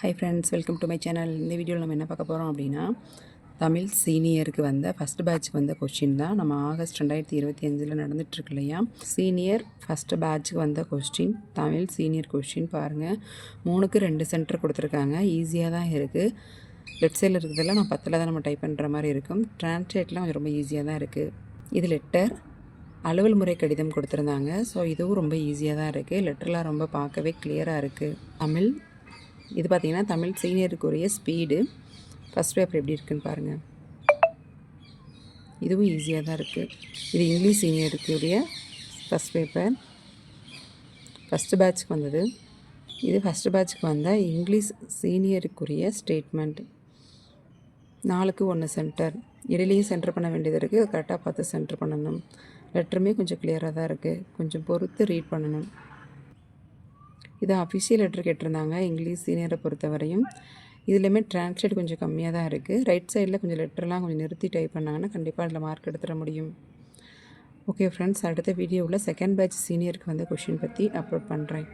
Hi friends, welcome to my channel. இந்த வீடியோவில் நம்ம என்ன பார்க்க போகிறோம் அப்படின்னா, தமிழ் சீனியருக்கு வந்த ஃபஸ்ட் பேட்ச்க்கு வந்த கொஸ்டின் தான். நம்ம ஆகஸ்ட் 2025 நடந்துகிட்ருக்கு இல்லையா, சீனியர் ஃபஸ்ட்டு பேட்ச்சுக்கு வந்த கொஸ்டின், தமிழ் சீனியர் கொஸ்டின் பாருங்கள். 3க்கு 2 சென்டர் கொடுத்துருக்காங்க. ஈஸியாக தான் இருக்குது. லெஃப்ட் சைடில் இருக்கிறதெல்லாம் நான் 10ல் தான் நம்ம டைப் பண்ணுற மாதிரி இருக்கும். டிரான்ஸ்லேட்லாம் ரொம்ப ஈஸியாக தான் இருக்குது. இது லெட்டர் அலுவல் முறை கடிதம் கொடுத்துருந்தாங்க. ஸோ இதுவும் ரொம்ப ஈஸியாக தான் இருக்குது. லெட்டர்லாம் ரொம்ப பார்க்கவே கிளியராக இருக்குது. தமிழ் இது பார்த்திங்கன்னா தமிழ் சீனியருக்குரிய ஸ்பீடு ஃபஸ்ட் பேப்பர் எப்படி இருக்குதுன்னு பாருங்கள். இதுவும் ஈஸியாக தான் இருக்குது. இது இங்கிலீஷ் சீனியருக்குரிய ஃபஸ்ட் பேப்பர், ஃபஸ்ட்டு பேட்ச்க்கு வந்தது. இது ஃபஸ்ட்டு பேட்ச்க்கு வந்த இங்கிலீஷ் சீனியருக்குரிய ஸ்டேட்மெண்ட். 4க்கு 1 சென்டர், இடையிலையும் சென்டர் பண்ண வேண்டியது இருக்குது. கரெக்டாக பார்த்து சென்டர் பண்ணணும். லெட்டருமே கொஞ்சம் கிளியராக தான் இருக்குது. கொஞ்சம் பொறுத்து ரீட் பண்ணணும். இது அஃபிஷியல் லெட்டர் கேட்டிருந்தாங்க இங்கிலீஷ் சீனியரை பொறுத்தவரையும். இதுலேயுமே டிரான்ஸ்லேட் கொஞ்சம் கம்மியாக தான் இருக்குது. ரைட் சைடில் கொஞ்சம் லெட்டர்லாம் கொஞ்சம் நிறுத்தி டைப் பண்ணாங்கன்னா கண்டிப்பாக அதில் மார்க் எடுத்துட முடியும். ஓகே ஃப்ரெண்ட்ஸ், அடுத்த வீடியோவில் செகண்ட் பேட்ச் சீனியருக்கு வந்த கொஷின் பற்றி அப்லோட் பண்ணுறேன்.